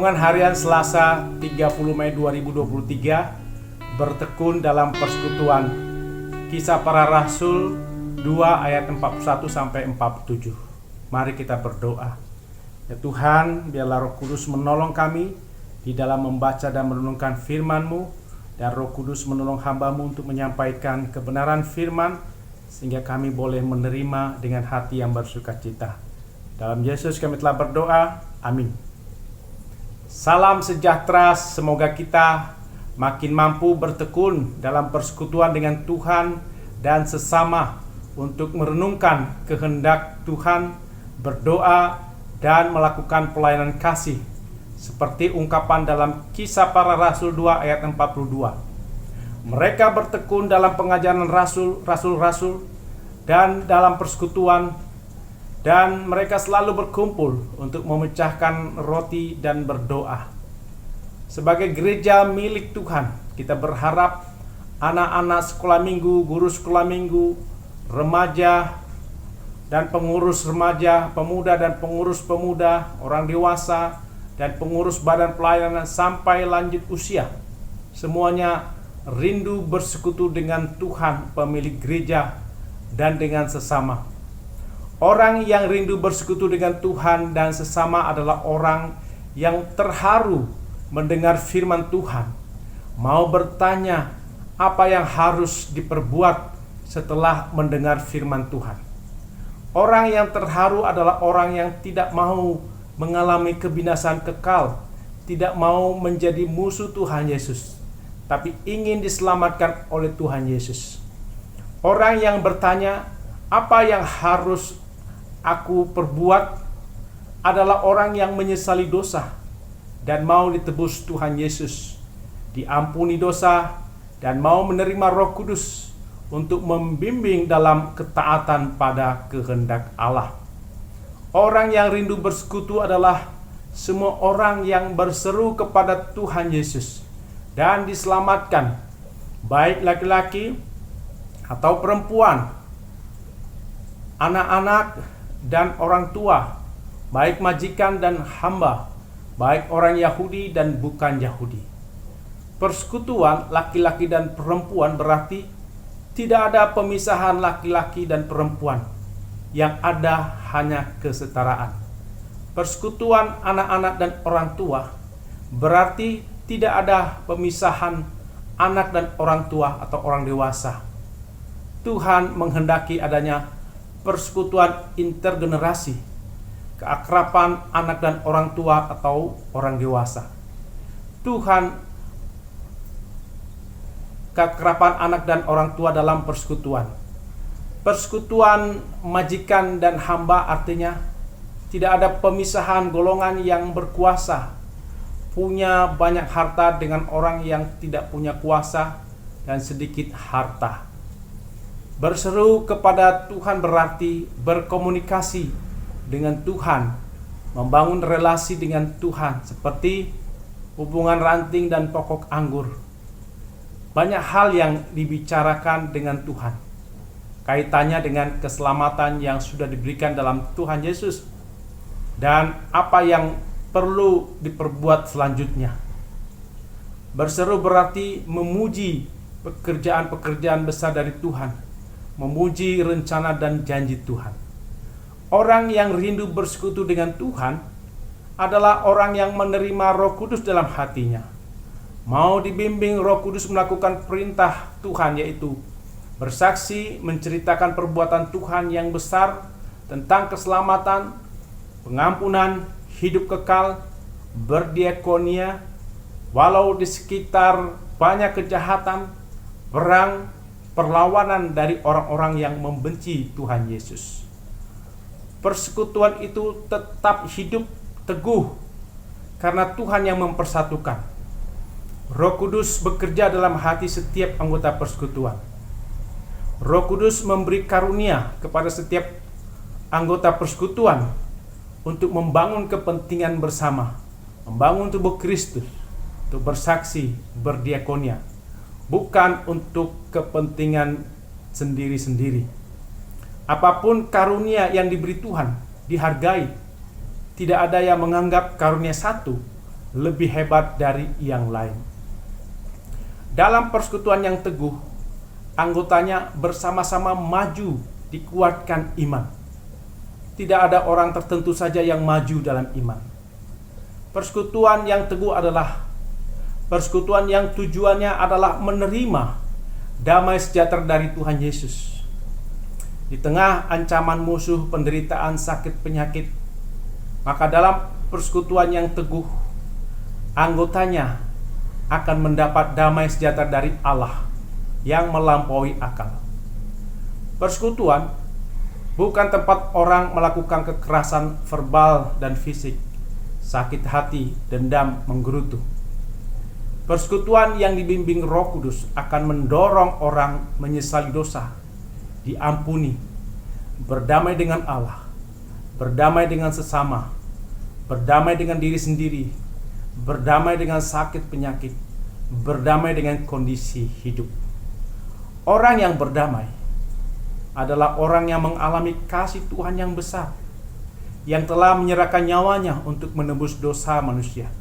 Renungan Harian Selasa 30 Mei 2023 bertekun dalam persekutuan Kisah Para Rasul 2 ayat 41 sampai 47. Mari kita berdoa. Ya Tuhan, biarlah Roh Kudus menolong kami di dalam membaca dan merenungkan firman-Mu, dan Roh Kudus menolong hamba-Mu untuk menyampaikan kebenaran firman sehingga kami boleh menerima dengan hati yang bersukacita. Dalam Yesus kami telah berdoa. Amin. Salam sejahtera, semoga kita makin mampu bertekun dalam persekutuan dengan Tuhan dan sesama untuk merenungkan kehendak Tuhan, berdoa, dan melakukan pelayanan kasih seperti ungkapan dalam Kisah Para Rasul 2 ayat 42. Mereka bertekun dalam pengajaran rasul-rasul dan dalam persekutuan, dan mereka selalu berkumpul untuk memecahkan roti dan berdoa. Sebagai gereja milik Tuhan, kita berharap anak-anak sekolah minggu, guru sekolah minggu, remaja dan pengurus remaja, pemuda dan pengurus pemuda, orang dewasa dan pengurus badan pelayanan sampai lanjut usia, semuanya rindu bersekutu dengan Tuhan pemilik gereja dan dengan sesama. Orang yang rindu bersekutu dengan Tuhan dan sesama adalah orang yang terharu mendengar firman Tuhan, mau bertanya apa yang harus diperbuat setelah mendengar firman Tuhan. Orang yang terharu adalah orang yang tidak mau mengalami kebinasaan kekal, tidak mau menjadi musuh Tuhan Yesus, tapi ingin diselamatkan oleh Tuhan Yesus. Orang yang bertanya, apa yang harus aku perbuat, adalah orang yang menyesali dosa dan mau ditebus Tuhan Yesus, diampuni dosa, dan mau menerima Roh Kudus untuk membimbing dalam ketaatan pada kehendak Allah. Orang yang rindu bersekutu adalah semua orang yang berseru kepada Tuhan Yesus dan diselamatkan, baik laki-laki atau perempuan, anak-anak dan orang tua, baik majikan dan hamba, baik orang Yahudi dan bukan Yahudi. Persekutuan laki-laki dan perempuan berarti tidak ada pemisahan laki-laki dan perempuan, yang ada hanya kesetaraan. Persekutuan anak-anak dan orang tua berarti tidak ada pemisahan anak dan orang tua atau orang dewasa. Tuhan menghendaki adanya persekutuan intergenerasi, keakraban anak dan orang tua atau orang dewasa. Tuhan keakraban anak dan orang tua dalam persekutuan. Persekutuan majikan dan hamba artinya tidak ada pemisahan golongan yang berkuasa, punya banyak harta dengan orang yang tidak punya kuasa dan sedikit harta. Berseru kepada Tuhan berarti berkomunikasi dengan Tuhan, membangun relasi dengan Tuhan seperti hubungan ranting dan pokok anggur. Banyak hal yang dibicarakan dengan Tuhan, kaitannya dengan keselamatan yang sudah diberikan dalam Tuhan Yesus dan apa yang perlu diperbuat selanjutnya. Berseru berarti memuji pekerjaan-pekerjaan besar dari Tuhan, memuji rencana dan janji Tuhan. Orang yang rindu bersekutu dengan Tuhan adalah orang yang menerima Roh Kudus dalam hatinya, mau dibimbing Roh Kudus melakukan perintah Tuhan, yaitu bersaksi, menceritakan perbuatan Tuhan yang besar tentang keselamatan, pengampunan, hidup kekal, berdiakonia, walau di sekitar banyak kejahatan, perang, perlawanan dari orang-orang yang membenci Tuhan Yesus. Persekutuan itu tetap hidup teguh karena Tuhan yang mempersatukan. Roh Kudus bekerja dalam hati setiap anggota persekutuan. Roh Kudus memberi karunia kepada setiap anggota persekutuan untuk membangun kepentingan bersama, membangun tubuh Kristus, untuk bersaksi, berdiakonia, bukan untuk kepentingan sendiri-sendiri. Apapun karunia yang diberi Tuhan, dihargai. Tidak ada yang menganggap karunia satu lebih hebat dari yang lain. Dalam persekutuan yang teguh, anggotanya bersama-sama maju dikuatkan iman. Tidak ada orang tertentu saja yang maju dalam iman. Persekutuan yang teguh adalah persekutuan yang tujuannya adalah menerima damai sejahtera dari Tuhan Yesus. Di tengah ancaman musuh, penderitaan, sakit, penyakit, maka dalam persekutuan yang teguh, anggotanya akan mendapat damai sejahtera dari Allah yang melampaui akal. Persekutuan bukan tempat orang melakukan kekerasan verbal dan fisik, sakit hati, dendam, menggerutu. Persekutuan yang dibimbing Roh Kudus akan mendorong orang menyesali dosa, diampuni, berdamai dengan Allah, berdamai dengan sesama, berdamai dengan diri sendiri, berdamai dengan sakit penyakit, berdamai dengan kondisi hidup. Orang yang berdamai adalah orang yang mengalami kasih Tuhan yang besar, yang telah menyerahkan nyawanya untuk menebus dosa manusia.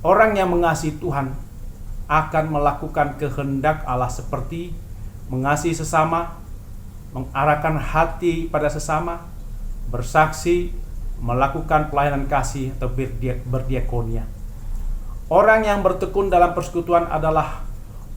Orang yang mengasihi Tuhan akan melakukan kehendak Allah seperti mengasihi sesama, mengarahkan hati pada sesama, bersaksi, melakukan pelayanan kasih atau berdiakonia. Orang yang bertekun dalam persekutuan adalah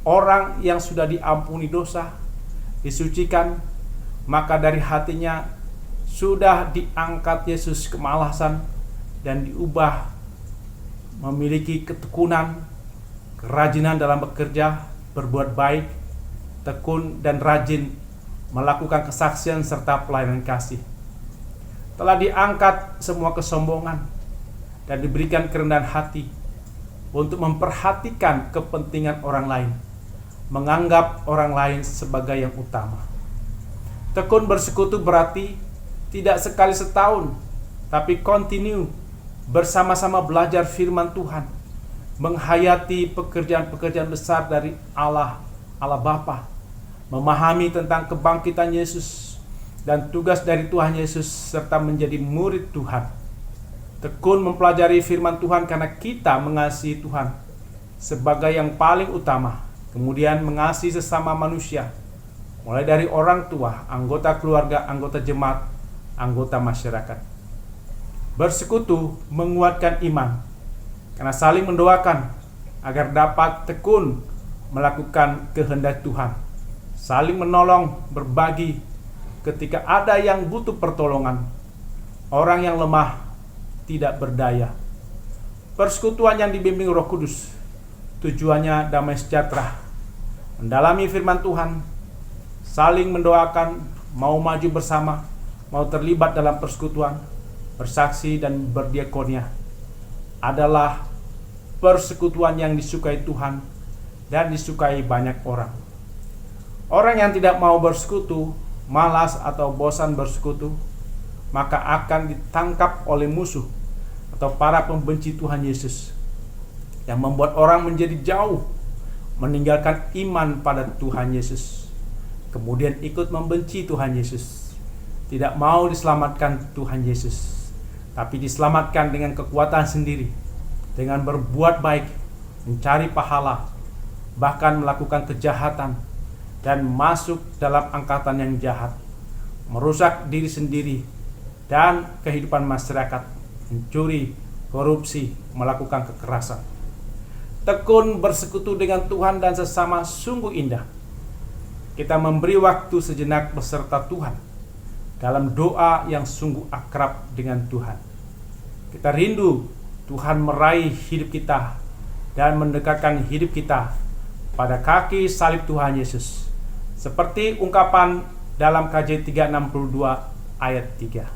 orang yang sudah diampuni dosa, disucikan, maka dari hatinya sudah diangkat Yesus kemalasan dan diubah memiliki ketekunan, kerajinan dalam bekerja, berbuat baik, tekun dan rajin melakukan kesaksian serta pelayanan kasih. Telah diangkat semua kesombongan dan diberikan kerendahan hati untuk memperhatikan kepentingan orang lain, menganggap orang lain sebagai yang utama. Tekun bersekutu berarti tidak sekali setahun, tapi kontinu bersama-sama belajar firman Tuhan, menghayati pekerjaan-pekerjaan besar dari Allah Bapa, memahami tentang kebangkitan Yesus dan tugas dari Tuhan Yesus, serta menjadi murid Tuhan. Tekun mempelajari firman Tuhan karena kita mengasihi Tuhan sebagai yang paling utama, kemudian mengasihi sesama manusia, mulai dari orang tua, anggota keluarga, anggota jemaat, anggota masyarakat. Bersekutu menguatkan iman karena saling mendoakan agar dapat tekun melakukan kehendak Tuhan, saling menolong, berbagi ketika ada yang butuh pertolongan, orang yang lemah, tidak berdaya. Persekutuan yang dibimbing Roh Kudus tujuannya damai sejahtera, mendalami firman Tuhan, saling mendoakan, mau maju bersama, mau terlibat dalam persekutuan, bersaksi dan berdiakonia adalah persekutuan yang disukai Tuhan dan disukai banyak orang. Orang yang tidak mau bersekutu, malas atau bosan bersekutu, maka akan ditangkap oleh musuh atau para pembenci Tuhan Yesus yang membuat orang menjadi jauh, meninggalkan iman pada Tuhan Yesus, kemudian ikut membenci Tuhan Yesus, tidak mau diselamatkan Tuhan Yesus, tapi diselamatkan dengan kekuatan sendiri, dengan berbuat baik, mencari pahala, bahkan melakukan kejahatan dan masuk dalam angkatan yang jahat, merusak diri sendiri dan kehidupan masyarakat, mencuri, korupsi, melakukan kekerasan. Tekun bersekutu dengan Tuhan dan sesama sungguh indah. Kita memberi waktu sejenak beserta Tuhan dalam doa yang sungguh akrab dengan Tuhan. Kita rindu Tuhan meraih hidup kita dan mendekatkan hidup kita pada kaki salib Tuhan Yesus, seperti ungkapan dalam KJ 362 ayat 3.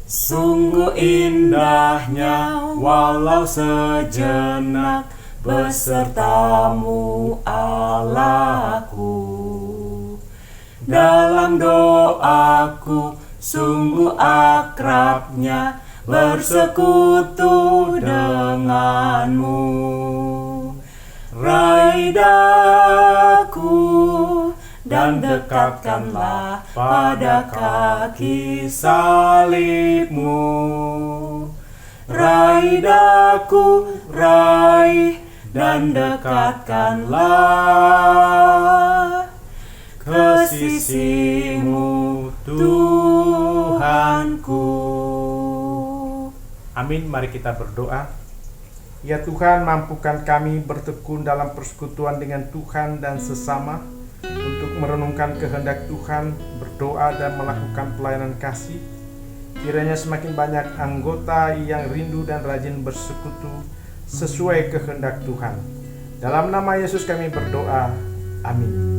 Sungguh indahnya walau sejenak besertamu Allahku. Dalam doaku sungguh akrabnya bersekutu denganmu. Raih daku dan dekatkanlah pada kaki salibmu. Raih daku, raih dan dekatkanlah ke sisimu, Tuhanku. Amin. Mari kita berdoa. Ya Tuhan, mampukan kami bertekun dalam persekutuan dengan Tuhan dan sesama untuk merenungkan kehendak Tuhan, berdoa dan melakukan pelayanan kasih. Kiranya semakin banyak anggota yang rindu dan rajin bersekutu sesuai kehendak Tuhan. Dalam nama Yesus kami berdoa. Amin.